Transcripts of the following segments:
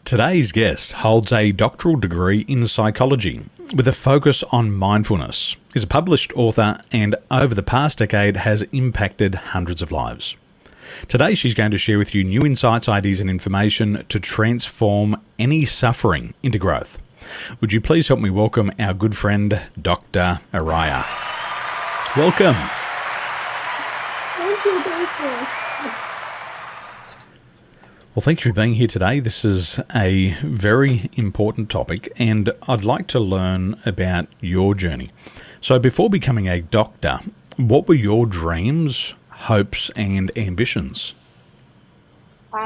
Today's guest holds a doctoral degree in psychology with a focus on mindfulness, is a published author, and over the past decade has impacted hundreds of lives. Today she's going to share with you new insights, ideas and information to transform any suffering into growth. Would you please help me welcome our good friend, Dr. Arayeh. Welcome. Thank you. Well, thank you for being here today. This is a very important topic, and I'd like to learn about your journey. So before becoming a doctor, what were your dreams, hopes, and ambitions?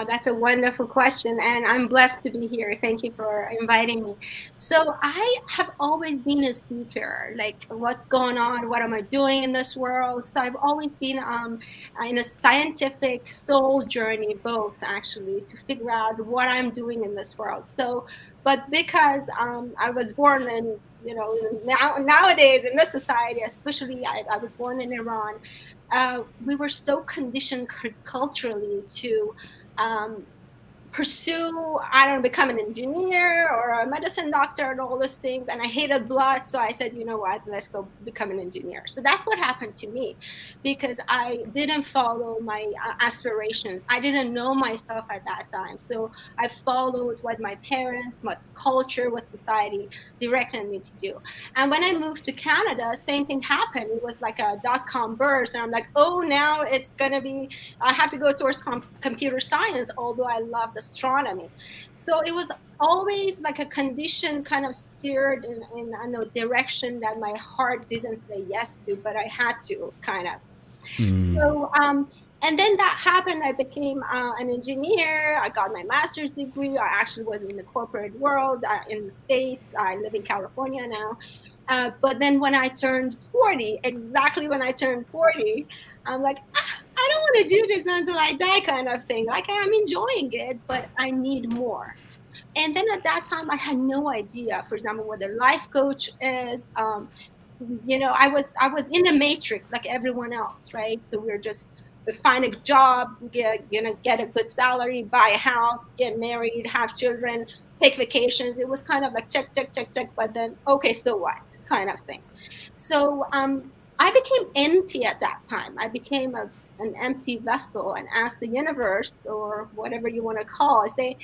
That's a wonderful question, and I'm blessed to be here. Thank you for inviting me. So I have always been a seeker, like what's going on, what am I doing in this world? So I've always been in a scientific soul journey, both actually, to figure out what I'm doing in this world. So, but because I was born in, nowadays in this society, especially I was born in Iran, we were so conditioned culturally to pursue, become an engineer or a medicine doctor and all those things. And I hated blood. So I said, you know what, let's go become an engineer. So that's what happened to me because I didn't follow my aspirations. I didn't know myself at that time. So I followed what my parents, what culture, what society directed me to do. And when I moved to Canada, same thing happened. It was like a dot-com burst. And I'm like, oh, now it's going to be, I have to go towards computer science, although I loved astronomy. So it was always like a condition kind of steered in a direction that my heart didn't say yes to, but I had to kind of. So, and then that happened. I became an engineer. I got my master's degree. I actually was in the corporate world in the States. I live in California now. But then when I turned 40, exactly when I turned 40, I'm like, I don't want to do this until I die kind of thing. Like I'm enjoying it, but I need more. And then at that time, I had no idea, for example, what a life coach is. I was in the matrix like everyone else, right? So we find a job, get a good salary, buy a house, get married, have children, take vacations. It was kind of like check, but then, okay, so what kind of thing. So I became empty at that time. I became an empty vessel and asked the universe or whatever you want to call it, say,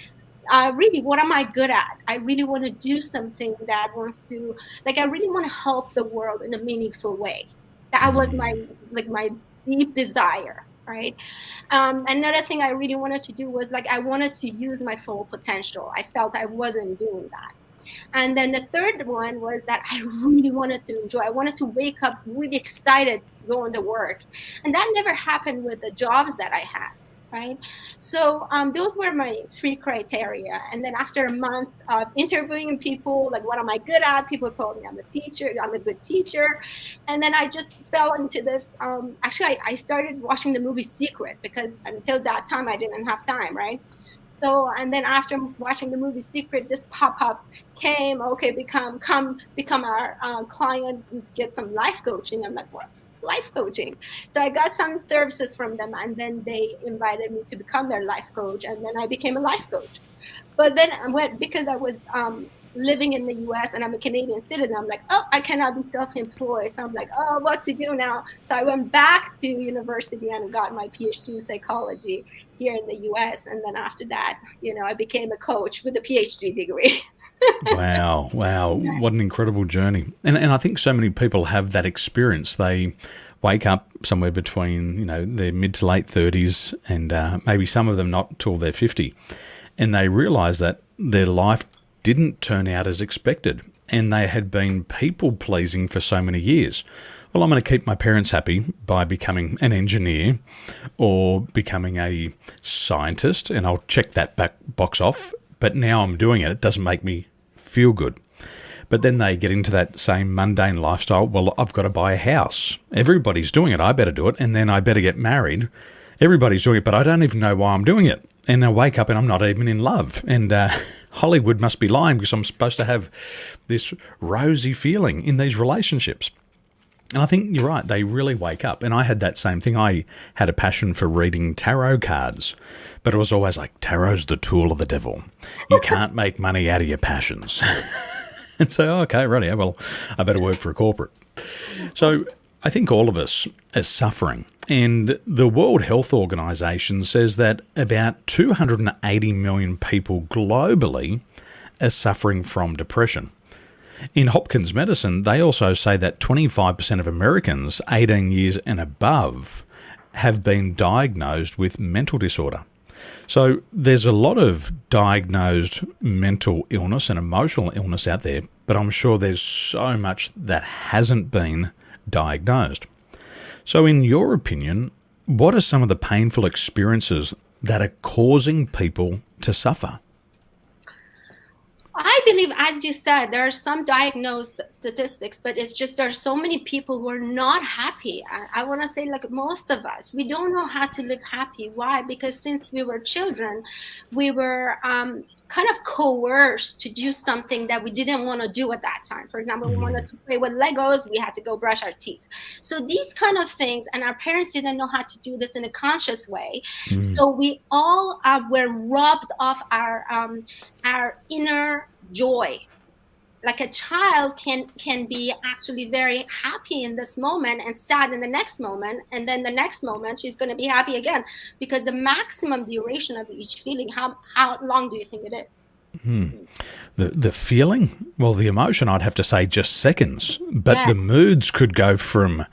really, what am I good at? I really want to do something that wants to, I really want to help the world in a meaningful way. That was my deep desire, right? Another thing I really wanted to do was I wanted to use my full potential. I felt I wasn't doing that. And then the third one was that I really wanted to enjoy. I wanted to wake up really excited going to work. And that never happened with the jobs that I had, right? So those were my three criteria. And then after a month of interviewing people, what am I good at? People told me I'm a good teacher. And then I just fell into this. Actually, I started watching the movie Secret because until that time, I didn't have time, right? So, and then after watching the movie Secret, this pop-up came, okay, become our client, get some life coaching. I'm like, what? Life coaching. So I got some services from them, and then they invited me to become their life coach, and then I became a life coach. But then because I was living in the US and I'm a Canadian citizen, I'm like, oh, I cannot be self-employed. So I'm like, oh, what to do now? So I went back to university and got my PhD in psychology here in the US. And then after that, I became a coach with a PhD degree. Wow. What an incredible journey. And I think so many people have that experience. They wake up somewhere between, their mid to late 30s and maybe some of them not till they're 50. And they realize that their life didn't turn out as expected, and they had been people-pleasing for so many years. Well, I'm going to keep my parents happy by becoming an engineer or becoming a scientist, and I'll check that box off, but now I'm doing it. It doesn't make me feel good. But then they get into that same mundane lifestyle. Well, I've got to buy a house. Everybody's doing it. I better do it, and then I better get married. Everybody's doing it, but I don't even know why I'm doing it. And I wake up and I'm not even in love. And Hollywood must be lying because I'm supposed to have this rosy feeling in these relationships. And I think you're right. They really wake up. And I had that same thing. I had a passion for reading tarot cards, but it was always like, tarot's the tool of the devil. You can't make money out of your passions. And so, okay, right, yeah, well, I better work for a corporate. So I think all of us are suffering. And the World Health Organization says that about 280 million people globally are suffering from depression. In Hopkins Medicine, they also say that 25% of Americans 18 years and above have been diagnosed with mental disorder. So there's a lot of diagnosed mental illness and emotional illness out there, but I'm sure there's so much that hasn't been diagnosed. So in your opinion, what are some of the painful experiences that are causing people to suffer? I believe, as you said, there are some diagnosed statistics, but it's just there are so many people who are not happy. I want to say, like most of us, we don't know how to live happy. Why? Because since we were children, we were kind of coerced to do something that we didn't want to do at that time. For example, we wanted to play with Legos, we had to go brush our teeth. So these kind of things, and our parents didn't know how to do this in a conscious way. So we all were robbed of our inner joy. Like a child can be actually very happy in this moment and sad in the next moment, and then the next moment she's going to be happy again, because the maximum duration of each feeling, how long do you think it is? The feeling, well, the emotion, I'd have to say just seconds, but the moods could go from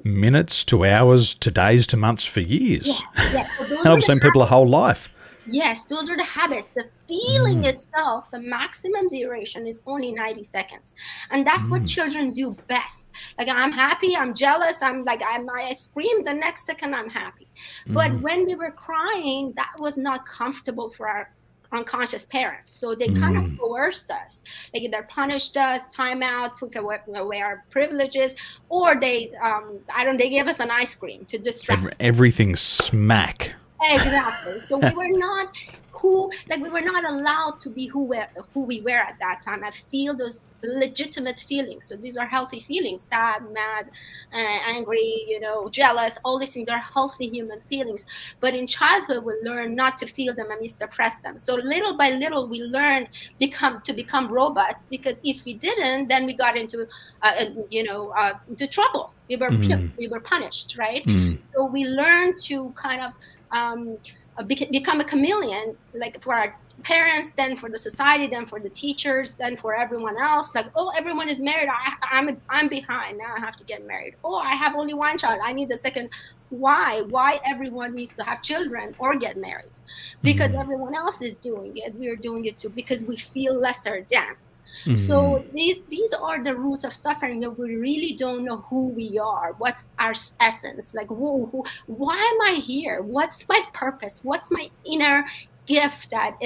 minutes to hours to days to months for years. So and I've seen people a whole life. Yes, those are the habits. The feeling itself, the maximum duration is only 90 seconds. And that's what children do best. Like, I'm happy, I'm jealous, I scream, the next second I'm happy. But when we were crying, that was not comfortable for our unconscious parents. So they kind of coerced us. Like, either punished us, time out, took away our privileges, or they gave us an ice cream to distract. Everything smack. Exactly. So we were not we were not allowed to be who we were at that time. I feel those legitimate feelings. So these are healthy feelings: sad, mad, angry, jealous. All these things are healthy human feelings. But in childhood, we learn not to feel them and we suppress them. So little by little, we learned to become robots, because if we didn't, then we got into trouble. We were punished, right? So we learned to kind of become a chameleon, like for our parents, then for the society, then for the teachers, then for everyone else. Like, oh, everyone is married, I'm behind, now I have to get married. Oh, I have only one child, I need a second. Why everyone needs to have children or get married? Because everyone else is doing it, we're doing it too, because we feel lesser than. So these are the roots of suffering, that we really don't know who we are, what's our essence, like why am I here, what's my purpose, what's my inner gift that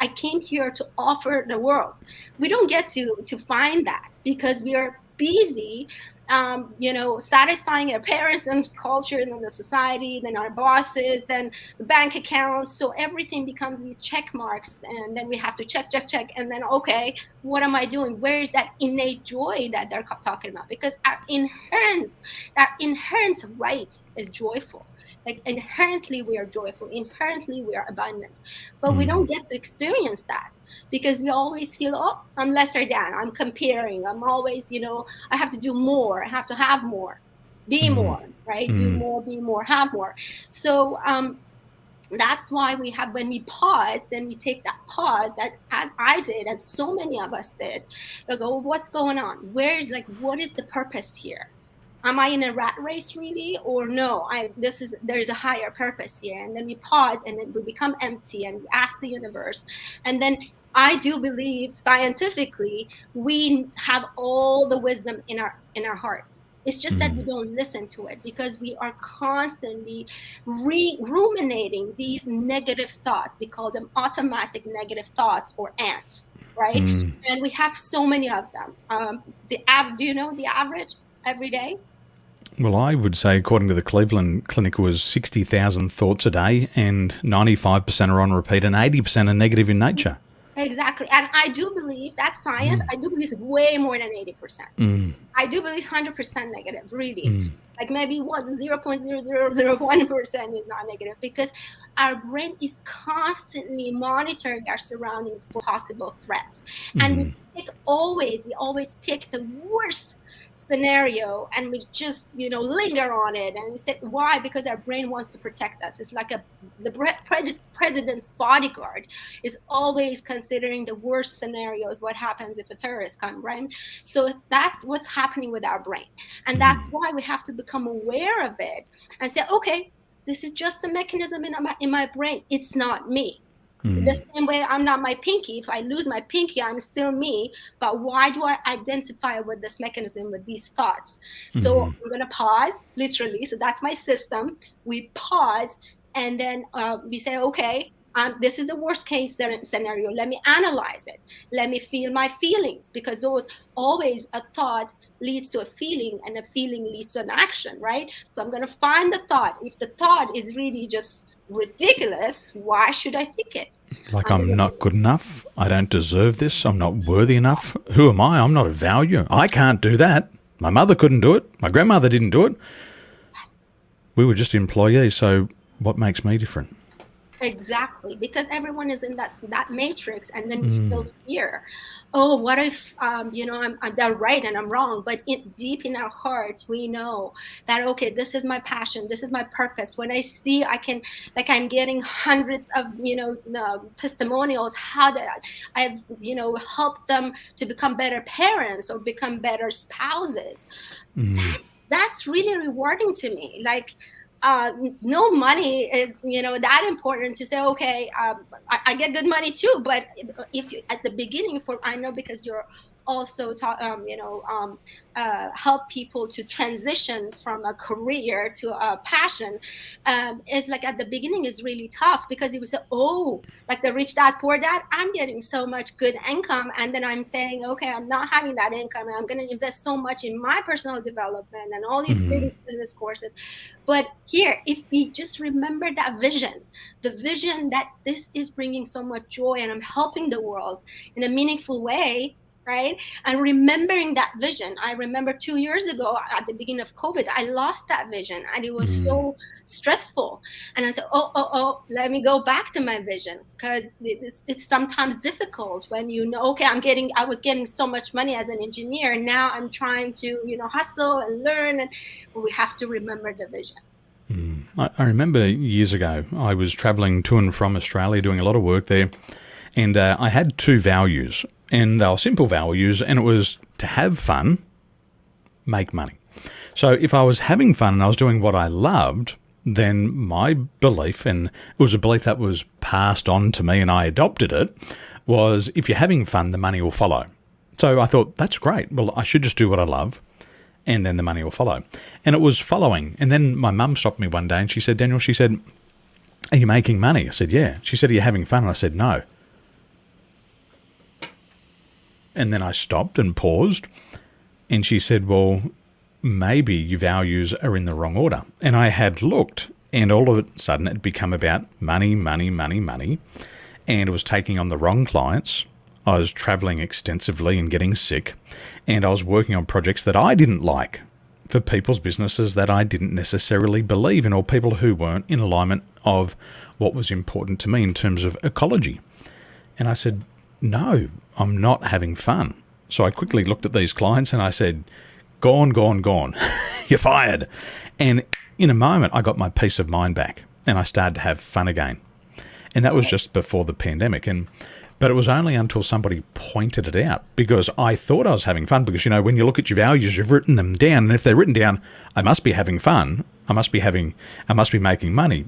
I came here to offer the world. We don't get to find that, because we are busy satisfying our parents and culture and the society, then our bosses, then the bank accounts. So everything becomes these check marks, and then we have to check, and then, okay, what am I doing? Where is that innate joy that they're talking about? Because our inherent right is joyful. Like, inherently we are joyful, inherently we are abundant, but we don't get to experience that, because we always feel, oh, I'm lesser than, I'm comparing, I'm always, I have to do more, I have to have more, be more, right? Do more, be more, have more. So that's why when we pause, then we take that pause, that as I did, and so many of us did, to go, what's going on? What is the purpose here? Am I in a rat race really, or no? There's a higher purpose here. And then we pause, and then we become empty, and we ask the universe. And then I do believe scientifically we have all the wisdom in our hearts. It's just that we don't listen to it, because we are constantly ruminating these negative thoughts. We call them automatic negative thoughts, or ants, right? And we have so many of them. Do you know the average every day? Well, I would say, according to the Cleveland Clinic, was 60,000 thoughts a day, and 95% are on repeat, and 80% are negative in nature. Exactly. And I do believe that science, I do believe it's way more than 80%. I do believe 100% negative, really. Like maybe 0.0001% is not negative, because our brain is constantly monitoring our surroundings for possible threats. And we always pick the worst scenario, and we just linger on it, and say why? Because our brain wants to protect us. It's like the president's bodyguard is always considering the worst scenarios. What happens if a terrorist comes, right? So that's what's happening with our brain, and that's why we have to become aware of it and say, okay, this is just a mechanism in my brain. It's not me. The same way I'm not my pinky. If I lose my pinky, I'm still me. But why do I identify with this mechanism, with these thoughts? So I'm going to pause, literally. So that's my system. We pause, and then we say, okay, this is the worst case scenario. Let me analyze it. Let me feel my feelings, because those always a thought leads to a feeling, and a feeling leads to an action, right? So I'm going to find the thought. If the thought is really just ridiculous, why should I think it? Like I'm not good enough, I don't deserve this, I'm not worthy enough, who am I? I'm not of value, I can't do that, my mother couldn't do it, my grandmother didn't do it. Yes. We were just employees, so what makes me different? Exactly, because everyone is in that matrix, and then we feel fear. Oh, what if they're right and I'm wrong? But deep in our hearts, we know that, okay, this is my passion, this is my purpose. When I see I'm getting hundreds of testimonials how that I've helped them to become better parents or become better spouses. That's really rewarding to me. Like, no money is that important to say, okay, I get good money too. But if you, at the beginning, I know, because you're also help people to transition from a career to a passion, is like at the beginning is really tough, because you would say, oh, like the rich dad poor dad, I'm getting so much good income, and then I'm saying, okay, I'm not having that income, and I'm going to invest so much in my personal development and all these business courses. But here, if we just remember that vision, the vision that this is bringing so much joy and I'm helping the world in a meaningful way, right? And remembering that vision. I remember 2 years ago at the beginning of COVID, I lost that vision, and it was so stressful. And I said, oh, let me go back to my vision, because it's sometimes difficult when okay, I was getting so much money as an engineer, and now I'm trying to, hustle and learn, and we have to remember the vision. I remember years ago, I was traveling to and from Australia doing a lot of work there, and I had two values, and they were simple values, and it was to have fun, make money. So if I was having fun and I was doing what I loved, then my belief, and it was a belief that was passed on to me and I adopted it, was if you're having fun, the money will follow. So I thought, that's great. Well, I should just do what I love, and then the money will follow. And it was following. And then my mum stopped me one day and she said, Daniel, she said, are you making money? I said, yeah. She said, are you having fun? And I said, no. And then I stopped and paused, and she said, well, maybe your values are in the wrong order. And I had looked, and all of a sudden it had become about money, money, money, money, and it was taking on the wrong clients. I was traveling extensively and getting sick, and I was working on projects that I didn't like for people's businesses that I didn't necessarily believe in, or people who weren't in alignment of what was important to me in terms of ecology. And I said, no, I'm not having fun. So I quickly looked at these clients and I said, gone, gone, gone. You're fired. And in a moment, I got my peace of mind back and I started to have fun again. And that was just before the pandemic. But it was only until somebody pointed it out, because I thought I was having fun, because, when you look at your values, you've written them down. And if they're written down, I must be having fun. I must be making money.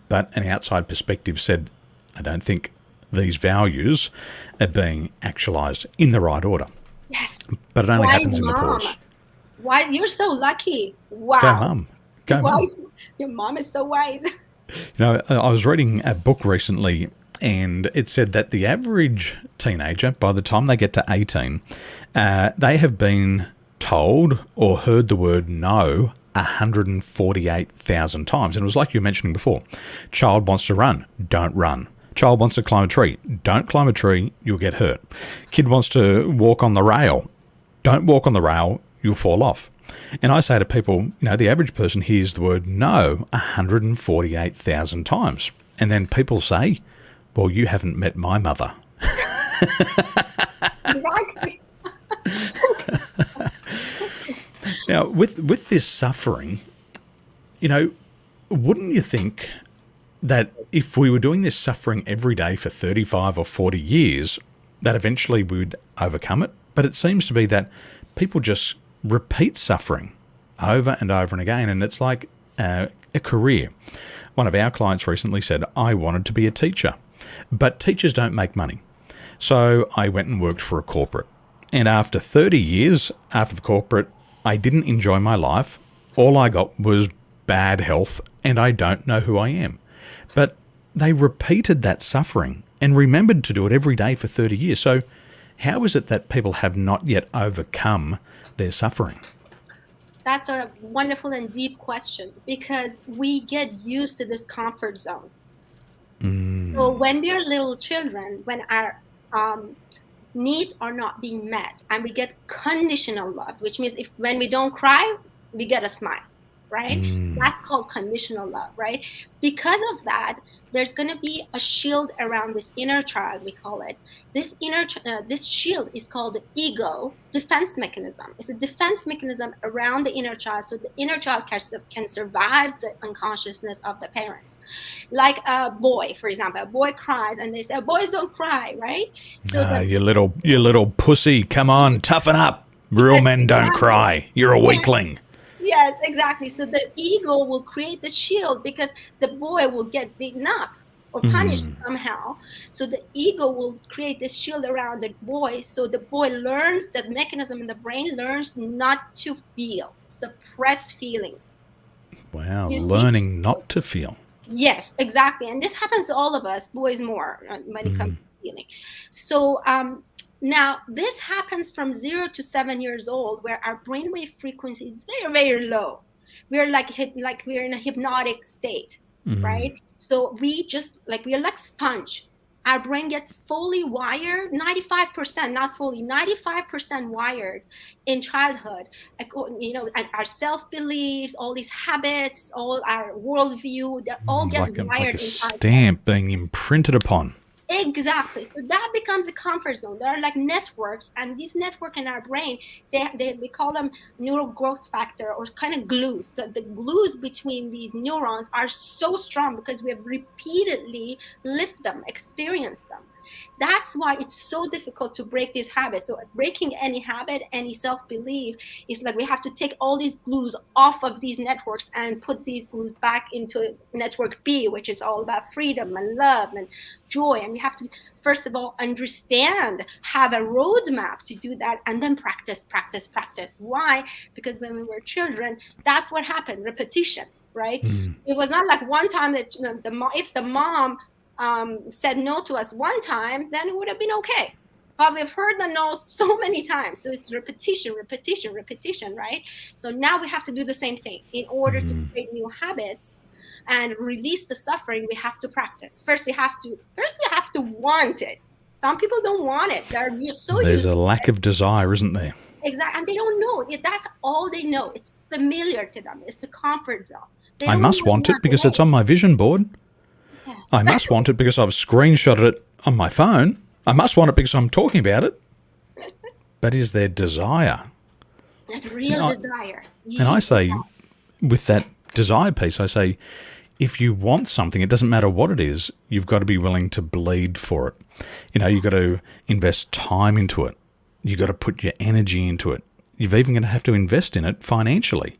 But an outside perspective said, I don't think these values are being actualized in the right order. Yes. But it only happens in the pause. Why? You're so lucky. Wow. Go, Mum. Go, Mum. Your mom is so wise. I was reading a book recently, and it said that the average teenager, by the time they get to 18, they have been told or heard the word no 148,000 times. And it was like you were mentioning before. Child wants to run. Don't run. Child wants to climb a tree. Don't climb a tree, you'll get hurt. Kid wants to walk on the rail. Don't walk on the rail, you'll fall off. And I say to people, the average person hears the word no 148,000 times. And then people say, well, you haven't met my mother. Exactly. Now, with this suffering, wouldn't you think that if we were doing this suffering every day for 35 or 40 years, that eventually we would overcome it? But it seems to be that people just repeat suffering over and over and again, and it's like a career. One of our clients recently said, I wanted to be a teacher, but teachers don't make money. So I went and worked for a corporate. And after 30 years after the corporate, I didn't enjoy my life. All I got was bad health, and I don't know who I am. But they repeated that suffering and remembered to do it every day for 30 years. So how is it that people have not yet overcome their suffering? That's a wonderful and deep question, because we get used to this comfort zone. So when we are little children, when our needs are not being met, and we get conditional love, which means when we don't cry, we get a smile, right? That's called conditional love, right? Because of that, there's going to be a shield around this inner child, we call it. This shield is called the ego defense mechanism. It's a defense mechanism around the inner child, so the inner child can survive the unconsciousness of the parents. Like a boy, for example, a boy cries, and they say, boys don't cry, right? So you little pussy, come on, toughen up. Real men don't cry. You're a weakling. Yes, exactly. So the ego will create the shield because the boy will get beaten up or punished somehow. So the ego will create this shield around the boy. So the boy learns, that mechanism in the brain learns not to feel, suppress feelings. Wow, learning not to feel. Yes, exactly. And this happens to all of us, boys more, when it comes to feeling. So now, this happens from 0 to 7 years old, where our brainwave frequency is very, very low. We're we're in a hypnotic state, right? So we are like sponge. Our brain gets fully wired, 95%, not fully, 95% wired in childhood. And our self-beliefs, all these habits, all our worldview, they all get wired like a in childhood. stamp being imprinted upon. Exactly. So that becomes a comfort zone. There are like networks, and these networks in our brain, we call them neural growth factor, or kind of glues. So the glues between these neurons are so strong because we have repeatedly lived them, experienced them. That's why it's so difficult to break these habits. So breaking any habit, any self-belief, is like we have to take all these glues off of these networks and put these glues back into network B, which is all about freedom and love and joy. And we have to, first of all, understand, have a roadmap to do that, and then practice. Why? Because when we were children, that's what happened, repetition, right? It was not like one time that if the mom said no to us one time, then it would have been okay. But we've heard the no so many times. So it's repetition, right? So now we have to do the same thing. In order to create new habits and release the suffering, we have to practice. First we have to want it. Some people don't want it. There's a lack of desire, isn't there? Exactly. And they don't know. That's all they know. It's familiar to them. It's the comfort zone. I must want it because it's on my vision board. I must want it because I've screenshotted it on my phone. I must want it because I'm talking about it. But is there desire? That real desire. And I say, with that desire piece, I say, if you want something, it doesn't matter what it is, you've got to be willing to bleed for it. You've got to invest time into it. You've got to put your energy into it. You're even going to have to invest in it financially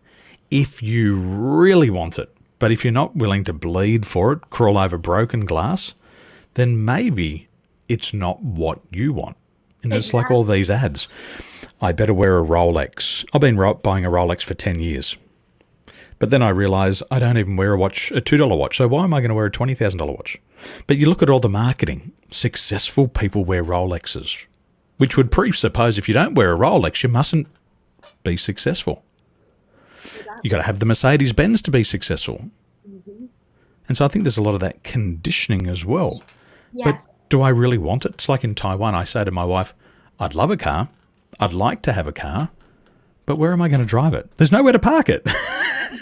if you really want it. But if you're not willing to bleed for it, crawl over broken glass, then maybe it's not what you want. And it's like all these ads. I better wear a Rolex. I've been buying a Rolex for 10 years. But then I realize I don't even wear a $2 watch. So why am I going to wear a $20,000 watch? But you look at all the marketing. Successful people wear Rolexes, which would presuppose if you don't wear a Rolex, you mustn't be successful. You got to have the Mercedes-Benz to be successful. And so I think there's a lot of that conditioning as well. But Yes. do I really want it? It's like in Taiwan, I say to my wife, I'd love a car. I'd like to have a car, but where am I going to drive it? There's nowhere to park it.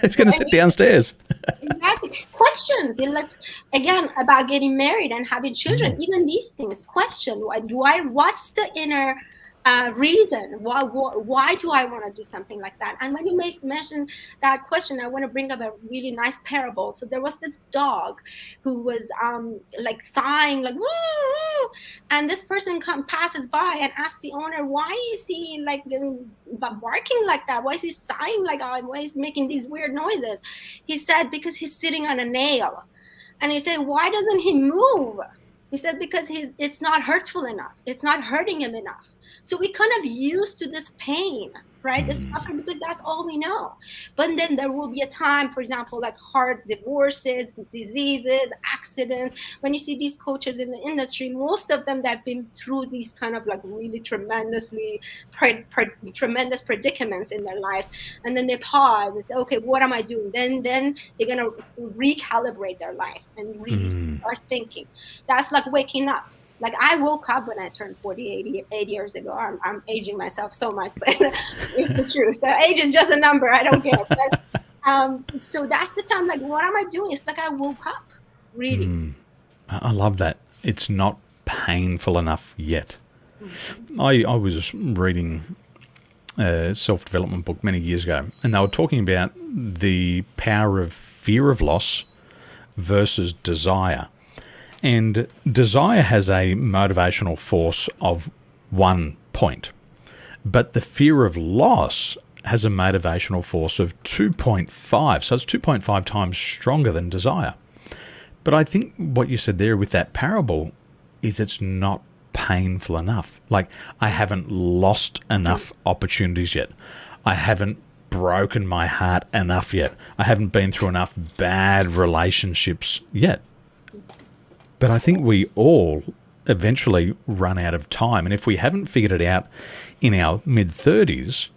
It's going to sit downstairs. Exactly. Questions. Let's again about getting married and having children. Even these things. Question. What's the inner reason? Why do I want to do something like that? And when you mention that question, I want to bring up a really nice parable. So there was this dog who was like sighing, like woo, woo, and this person passes by and asks the owner, why is he like barking like that? Why is he sighing like that? Why is he making these weird noises? He said, because he's sitting on a nail. And he said, why doesn't he move? He said, because it's not hurtful enough. It's not hurting him enough. So we kind of used to this pain, right? This suffering, because that's all we know. But then there will be a time, for example, like heart divorces, diseases, accidents. When you see these coaches in the industry, most of them that have been through these kind of like really tremendous predicaments in their lives, and then they pause and say, okay, what am I doing? Then they're gonna recalibrate their life and start thinking. That's like waking up. Like I woke up when I turned 40, 8 years ago. I'm aging myself so much, but it's the truth. So age is just a number. I don't care. But, so that's the time, like, what am I doing? It's like I woke up, really. I love that. It's not painful enough yet. I was reading a self-development book many years ago, and they were talking about the power of fear of loss versus desire. And desire has a motivational force of 1 point, but the fear of loss has a motivational force of 2.5. So it's 2.5 times stronger than desire. But I think what you said there with that parable is it's not painful enough. Like, I haven't lost enough opportunities yet. I haven't broken my heart enough yet. I haven't been through enough bad relationships yet. But I think we all eventually run out of time. And if we haven't figured it out in our mid-30s,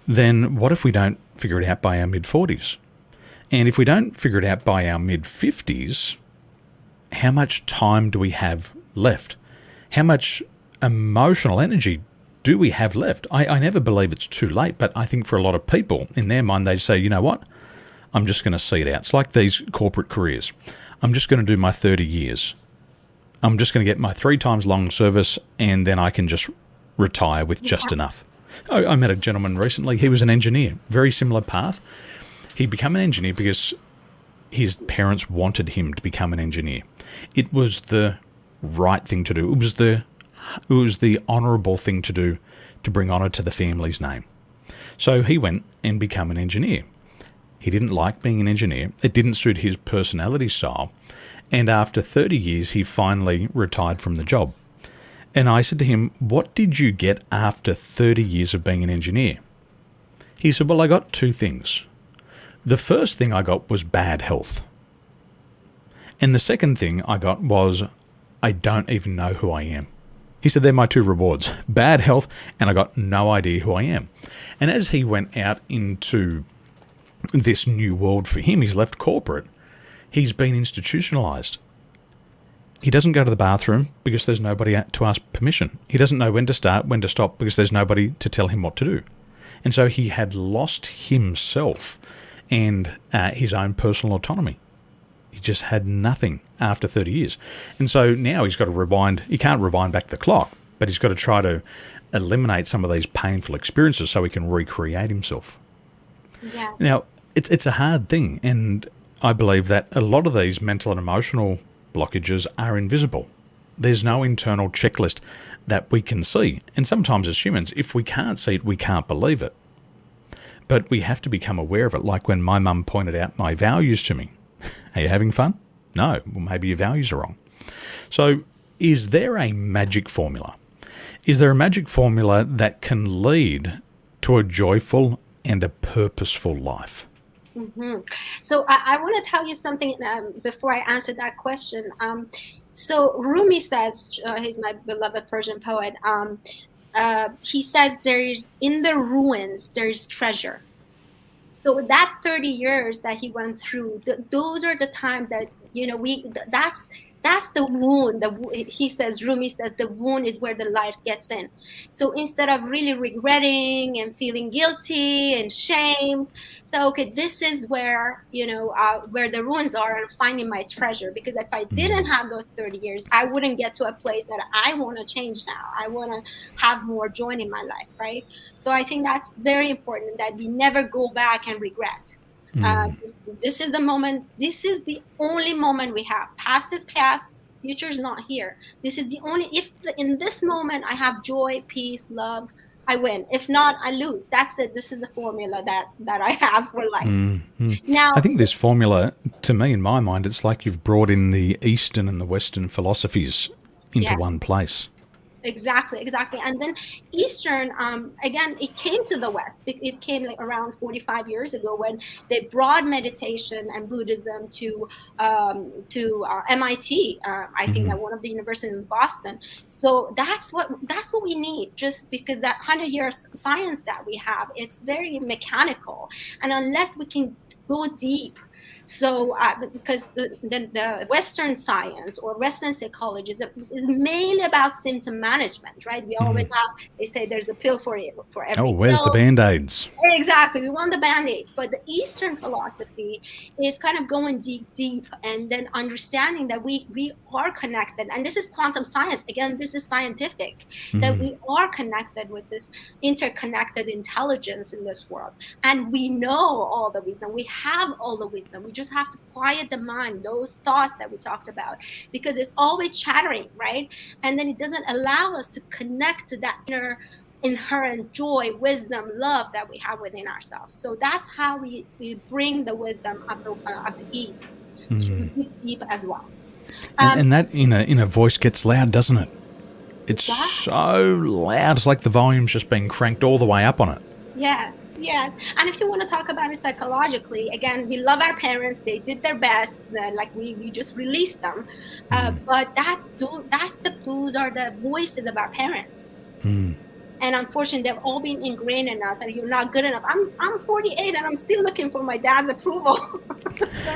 then what if we don't figure it out by our mid-40s? And if we don't figure it out by our mid-50s, how much time do we have left? How much emotional energy do we have left? I never believe it's too late, but I think for a lot of people, in their mind, they say, you know what? I'm just going to see it out. It's like these corporate careers. I'm just going to do my 30 years. I'm just going to get my 3 times long service, and then I can just retire with just enough. I met a gentleman recently. He was an engineer, very similar path. He became an engineer because his parents wanted him to become an engineer. It was the right thing to do. It was the honourable thing to do, to bring honour to the family's name. So he went and became an engineer. He didn't like being an engineer. It didn't suit his personality style. And after 30 years, he finally retired from the job. And I said to him, what did you get after 30 years of being an engineer? He said, well, I got 2 things. The first thing I got was bad health. And the second thing I got was, I don't even know who I am. He said, they're my 2 rewards, bad health, and I got no idea who I am. And as he went out into this new world for him, he's left corporate, he's been institutionalized. He doesn't go to the bathroom because there's nobody to ask permission. He doesn't know when to start, when to stop, because there's nobody to tell him what to do. And so he had lost himself and his own personal autonomy. He just had nothing after 30 years. And so now he's got to rewind. He can't rewind back the clock, but he's got to try to eliminate some of these painful experiences so he can recreate himself. Yeah. Now, it's a hard thing, and I believe that a lot of these mental and emotional blockages are invisible. There's no internal checklist that we can see. And sometimes as humans, if we can't see it, we can't believe it. But we have to become aware of it, like when my mum pointed out my values to me. Are you having fun? No. Well, maybe your values are wrong. So is there a magic formula? Is there a magic formula that can lead to a joyful and a purposeful life? Mm-hmm. So I want to tell you something before I answer that question. So Rumi says, he's my beloved Persian poet, he says there's in the ruins, there's treasure. So that 30 years that he went through, those are the times that, that's That's the wound. Rumi says, the wound is where the light gets in. So instead of really regretting and feeling guilty and shamed, so okay, this is where, where the ruins are, and finding my treasure. Because if I didn't have those 30 years, I wouldn't get to a place that I want to change now. I want to have more joy in my life, right? So I think that's very important, that we never go back and regret. This is the moment. This is the only moment we have. Past is past. Future is not here. This is the only. If in this moment I have joy, peace, love, I win. If not, I lose. That's it. This is the formula that I have for life. Now, I think this formula, to me, in my mind, it's like you've brought in the Eastern and the Western philosophies into one place. Exactly. And then Eastern, again, it came to the West. It came like around 45 years ago, when they brought meditation and Buddhism to MIT. I think that one of the universities in Boston. So that's what we need. Just because that 100 years science that we have, it's very mechanical, and unless we can go deep. So because the Western science or Western psychology is mainly about symptom management, right? We always have, they say there's a pill for every where's the Band-Aids? Exactly. We want the Band-Aids. But the Eastern philosophy is kind of going deep, and then understanding that we are connected. And this is quantum science. Again, this is scientific, that we are connected with this interconnected intelligence in this world. And we know all the wisdom. We have all the wisdom. We just have to quiet the mind, those thoughts that we talked about, because it's always chattering, right? And then it doesn't allow us to connect to that inner inherent joy, wisdom, love that we have within ourselves. So that's how we bring the wisdom of the East to deep as well. And that inner voice gets loud, doesn't it? It's so loud. It's like the volume's just being cranked all the way up on it. Yes. And if you want to talk about it psychologically, again, we love our parents. They did their best. Like we just released them. But those are the voices of our parents. And unfortunately, they've all been ingrained in us, and you're not good enough. I'm 48 and I'm still looking for my dad's approval.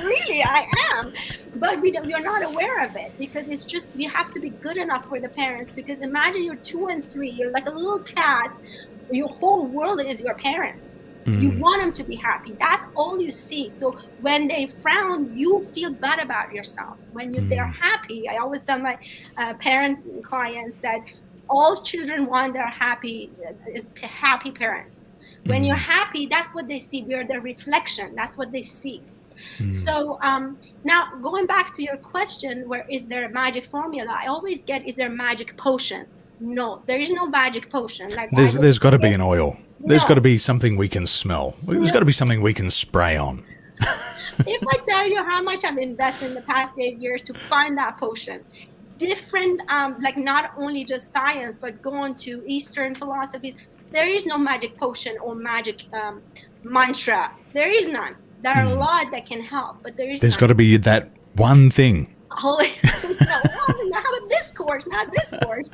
Really, I am. But you're not aware of it, because it's just, you have to be good enough for the parents. Because imagine you're 2 and 3, you're like a little cat. Your whole world is your parents. You want them to be happy. That's all you see. So when they frown, you feel bad about yourself. When they're happy, I always tell my parent clients that all children want their happy parents. When you're happy, that's what they see. We are the reflection. That's what they see. So now going back to your question, where is there a magic formula? I always get, is there a magic potion? No, there is no magic potion. Like there's got to be an oil. There's got to be something we can smell. There's got to be something we can spray on. If I tell you how much I've invested in the past 8 years to find that potion, different, like not only just science, but going to Eastern philosophies, there is no magic potion or magic mantra. There is none. There are a lot that can help, but there's got to be that one thing. How about this course, not this course?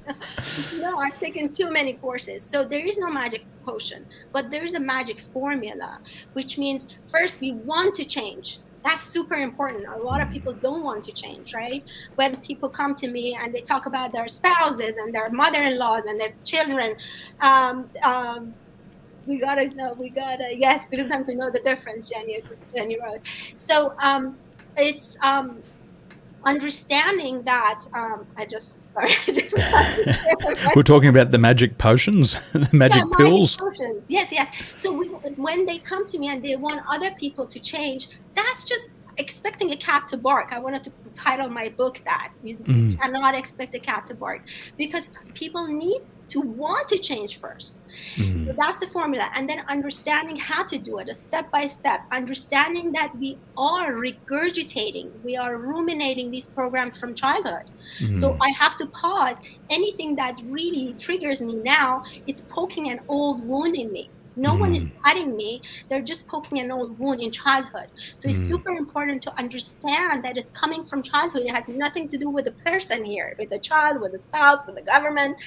No, I've taken too many courses. So there is no magic potion, but there is a magic formula, which means first we want to change. That's super important. A lot of people don't want to change, right? When people come to me and they talk about their spouses and their mother-in-laws and their children, we gotta yes, for them to know the difference, Jenny wrote. So it's understanding that we're talking about the magic potions, the magic pills. Magic potions. Yes. So when they come to me and they want other people to change, that's just expecting a cat to bark. I wanted to title my book that. You cannot expect a cat to bark, because people need to want to change first. So that's the formula. And then understanding how to do it, a step by step, understanding that we are regurgitating, we are ruminating these programs from childhood. So I have to pause. Anything that really triggers me now, it's poking an old wound in me. No one is cutting me. They're just poking an old wound in childhood. So it's super important to understand that it's coming from childhood. It has nothing to do with the person here, with the child, with the spouse, with the government.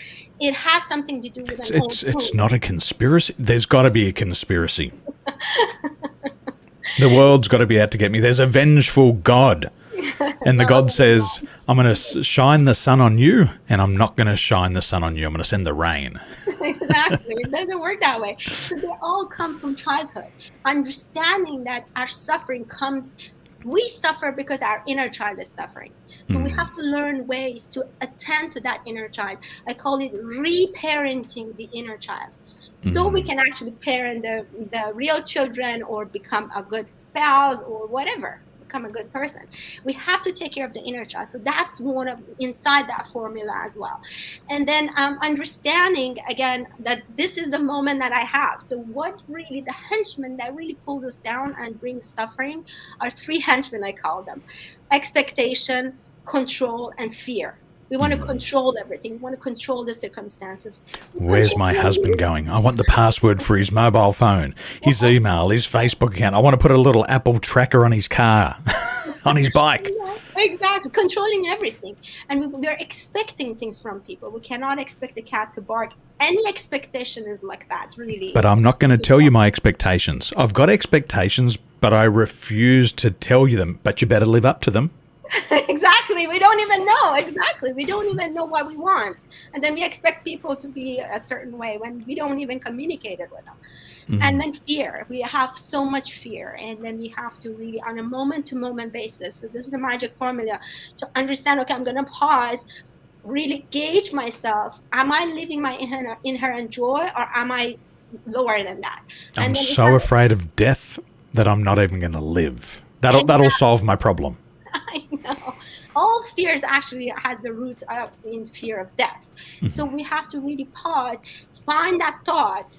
It has something to do with an old wound. It's not a conspiracy. There's got to be a conspiracy. The world's got to be out to get me. There's a vengeful God. And the No, God says, I'm going to shine the sun on you, and I'm not going to shine the sun on you. I'm going to send the rain. exactly. It doesn't work that way. So they all come from childhood. Understanding that our suffering comes, we suffer because our inner child is suffering. So we have to learn ways to attend to that inner child. I call it reparenting the inner child. So we can actually parent the real children or become a good spouse or whatever, become a good person. We have to take care of the inner child. So that's one of inside that formula as well. And then understanding again that this is the moment that I have. So what really the henchmen that really pulls us down and brings suffering are three henchmen, I call them: expectation, control, and fear. We want to control everything. We want to control the circumstances. Where's my husband going? I want the password for his mobile phone, his email, his Facebook account. I want to put a little Apple tracker on his car, on his bike. Exactly. Controlling everything. And we're expecting things from people. We cannot expect the cat to bark. Any expectation is like that, really. But I'm not going to tell you my expectations. I've got expectations, but I refuse to tell you them. But you better live up to them. Exactly. We don't even know. Exactly. We don't even know what we want. And then we expect people to be a certain way when we don't even communicate it with them. And then fear. We have so much fear. And then we have to really, on a moment-to-moment basis. So this is a magic formula to understand, okay, I'm going to pause, really gauge myself. Am I living my inherent joy, or am I lower than that? I'm so afraid of death that I'm not even going to live. That'll solve my problem. I know. All fears actually has the root in fear of death. So we have to really pause, find that thought,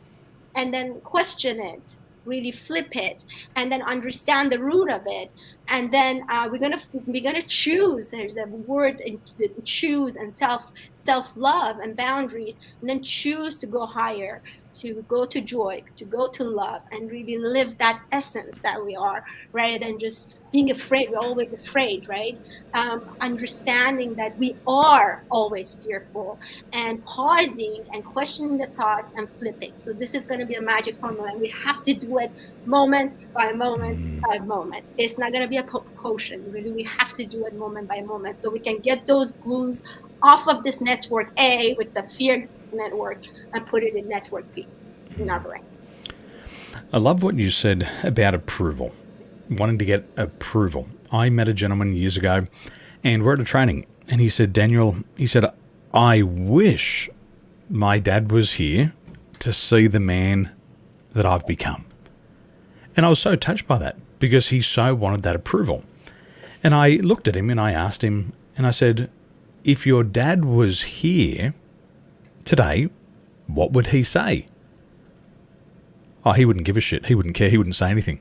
and then question it, really flip it, and then understand the root of it. And then we're gonna choose. There's a word in choose and self-love and boundaries, and then choose to go higher, to go to joy, to go to love, and really live that essence that we are, rather than just being afraid. We're always afraid, right? Understanding that we are always fearful, and pausing and questioning the thoughts and flipping. So this is going to be a magic formula, and we have to do it moment by moment by moment. It's not going to be a potion. Really, we have to do it moment by moment, so we can get those glues off of this network A with the fear network and put it in network B in our brain. I love what you said about approval, wanting to get approval. I met a gentleman years ago, and we're at a training, and he said, Daniel, he said, I wish my dad was here to see the man that I've become. And I was so touched by that, because he so wanted that approval. And I looked at him and I asked him, and I said, if your dad was here today, what would he say? Oh, he wouldn't give a shit. He wouldn't care. He wouldn't say anything.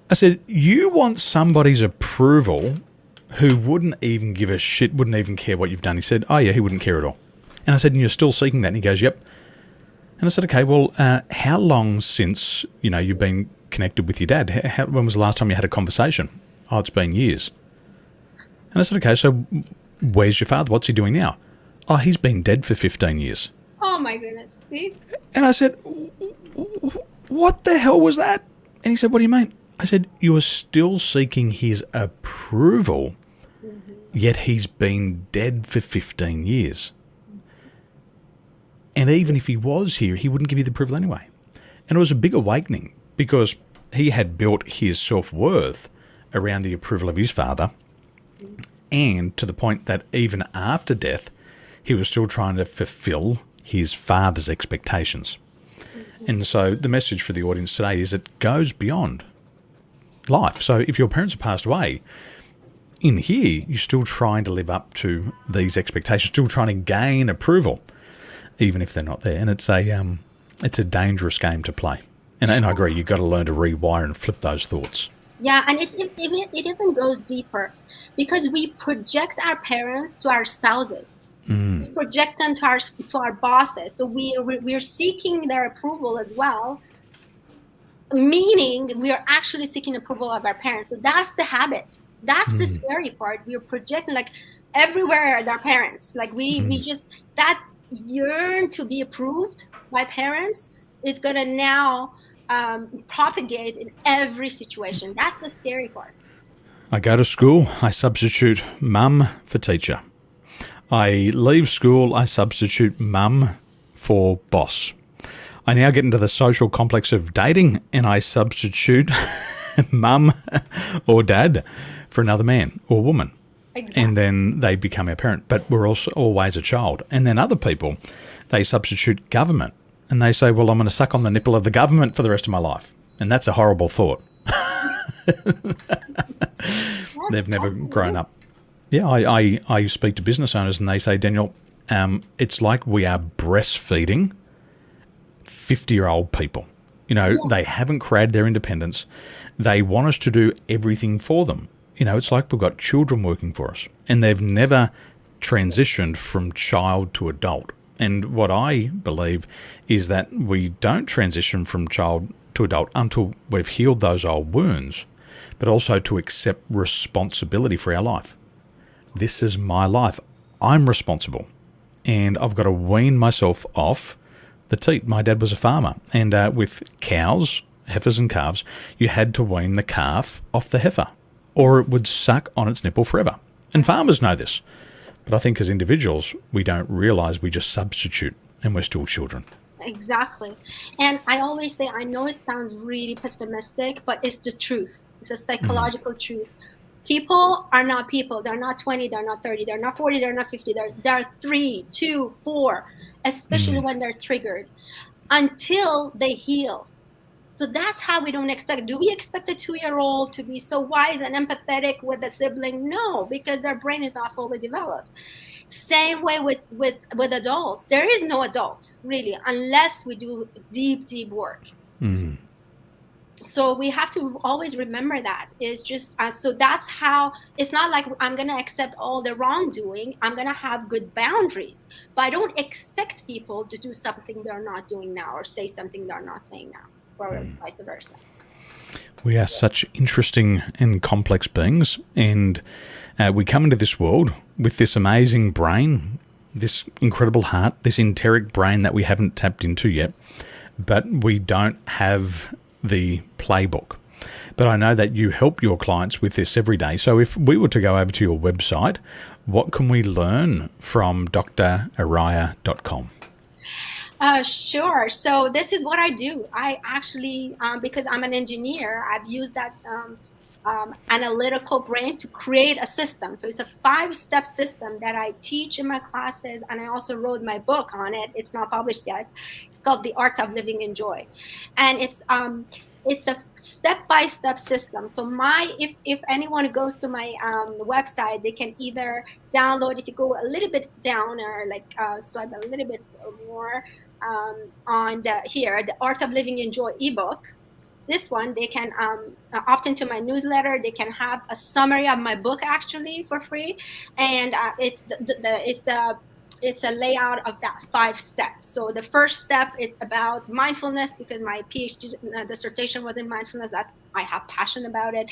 I said, you want somebody's approval who wouldn't even give a shit, wouldn't even care what you've done. He said, oh yeah, he wouldn't care at all. And I said, and you're still seeking that? And he goes, yep. And I said, okay, well, how long since, you've been connected with your dad? When was the last time you had a conversation? Oh, it's been years. And I said, okay, so where's your father? What's he doing now? Oh, he's been dead for 15 years. Oh my goodness, see? And I said, what the hell was that? And he said, what do you mean? I said, you are still seeking his approval, yet he's been dead for 15 years. And even if he was here, he wouldn't give you the approval anyway. And it was a big awakening, because he had built his self-worth around the approval of his father, and to the point that even after death, he was still trying to fulfill his father's expectations. And so the message for the audience today is it goes beyond life. So if your parents have passed away, in here, you're still trying to live up to these expectations, still trying to gain approval, even if they're not there. And it's a dangerous game to play. And I agree, you've got to learn to rewire and flip those thoughts. Yeah, and it even goes deeper, because we project our parents to our spouses. We project them to our bosses. So we're seeking their approval as well, meaning we are actually seeking approval of our parents. So that's the habit. That's the scary part. We're projecting like everywhere at our parents. Like we just, that yearn to be approved by parents is going to now propagate in every situation. That's the scary part. I go to school, I substitute mum for teacher. I leave school, I substitute mum for boss. I now get into the social complex of dating and I substitute mum or dad for another man or woman. Exactly. And then they become our parent. But we're also always a child. And then other people, they substitute government. And they say, well, I'm going to suck on the nipple of the government for the rest of my life. And that's a horrible thought. They've never grown up. Yeah, I speak to business owners and they say, Daniel, it's like we are breastfeeding 50-year-old people. You know, they haven't created their independence. They want us to do everything for them. You know, it's like we've got children working for us and they've never transitioned from child to adult. And what I believe is that we don't transition from child to adult until we've healed those old wounds, but also to accept responsibility for our life. This is my life. I'm responsible. And I've got to wean myself off the teat. My dad was a farmer. And with cows, heifers and calves, you had to wean the calf off the heifer or it would suck on its nipple forever. And farmers know this. But I think as individuals, we don't realise we just substitute and we're still children. Exactly. And I always say, I know it sounds really pessimistic, but it's the truth. It's a psychological truth. People are not people. They're not 20, they're not 30, they're not 40, they're not 50. They're 3, 2, 4, especially when they're triggered, until they heal. So that's how we don't expect. Do we expect a 2-year-old to be so wise and empathetic with a sibling? No, because their brain is not fully developed. Same way with adults. There is no adult, really, unless we do deep work. So we have to always remember that. It's just, so that's how, it's not like I'm going to accept all the wrongdoing. I'm going to have good boundaries. But I don't expect people to do something they're not doing now or say something they're not saying now, or vice versa. We are such interesting and complex beings, and we come into this world with this amazing brain, this incredible heart, this enteric brain that we haven't tapped into yet, but we don't have the playbook. But I know that you help your clients with this every day. So if we were to go over to your website, what can we learn from drarayeh.com? Sure. So this is what I do. I actually, because I'm an engineer, I've used that analytical brain to create a system. So it's a 5-step system that I teach in my classes, and I also wrote my book on it. It's not published yet. It's called The Art of Living in Joy, and it's a step-by-step system. So if anyone goes to my website, they can either download, if you go a little bit down or swipe a little bit more on the Art of Living in Joy ebook. This one, they can opt into my newsletter. They can have a summary of my book actually for free, and it's a layout of that 5 steps. So the first step is about mindfulness, because my PhD dissertation was in mindfulness. I have passion about it.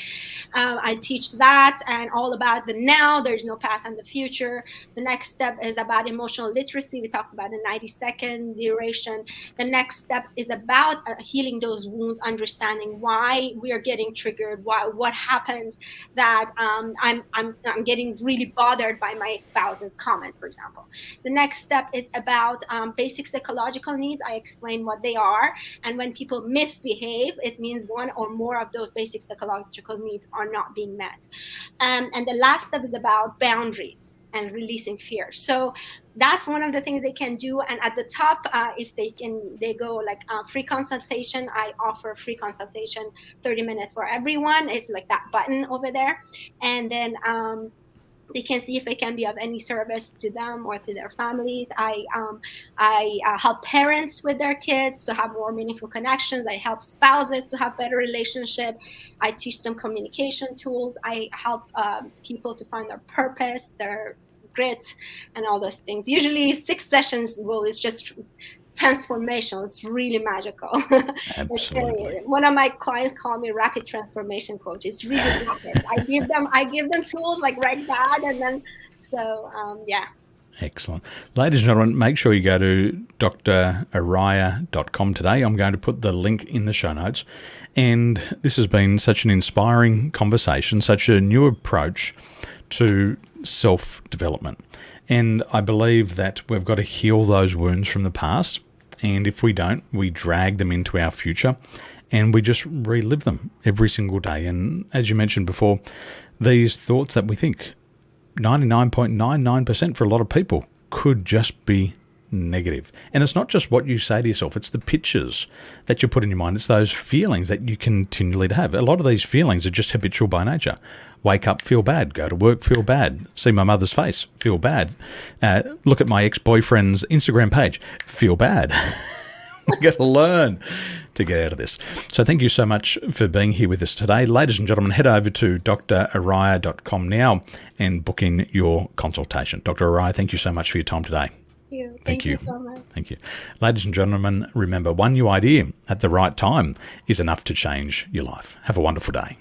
I teach that, and all about the now. There's no past and the future. The next step is about emotional literacy. We talked about the 90-second duration. The next step is about healing those wounds, understanding why we are getting triggered, what happens that I'm getting really bothered by my spouse's comment, for example. The next step is about basic psychological needs. I explain what they are. And when people misbehave, it means one or more of those basic psychological needs are not being met. And the last step is about boundaries and releasing fear. So that's one of the things they can do. And at the top, if they go free consultation. I offer free consultation, 30 minutes for everyone. It's like that button over there. And then they can see if it can be of any service to them or to their families. I help parents with their kids to have more meaningful connections. I help spouses to have better relationship. I teach them communication tools. I help people to find their purpose, their grit, and all those things. Usually 6 sessions is just transformation. It's really magical. Absolutely. One of my clients call me rapid transformation coach. It's really rapid. I give them tools like that, and then yeah. Excellent. Ladies and gentlemen, make sure you go to drarayeh.com today. I'm going to put the link in the show notes. And this has been such an inspiring conversation, such a new approach to self-development. And I believe that we've got to heal those wounds from the past. And if we don't, we drag them into our future and we just relive them every single day. And as you mentioned before, these thoughts that we think, 99.99% for a lot of people, could just be negative. And it's not just what you say to yourself, it's the pictures that you put in your mind. It's those feelings that you continually have. A lot of these feelings are just habitual by nature. Wake up, feel bad. Go to work, feel bad. See my mother's face, feel bad. Look at my ex-boyfriend's Instagram page, feel bad. We've got to learn to get out of this. So thank you so much for being here with us today. Ladies and gentlemen, head over to drarayeh.com now and book in your consultation. Dr. Arayeh, thank you so much for your time today. Thank you so much. Thank you. Ladies and gentlemen, remember, one new idea at the right time is enough to change your life. Have a wonderful day.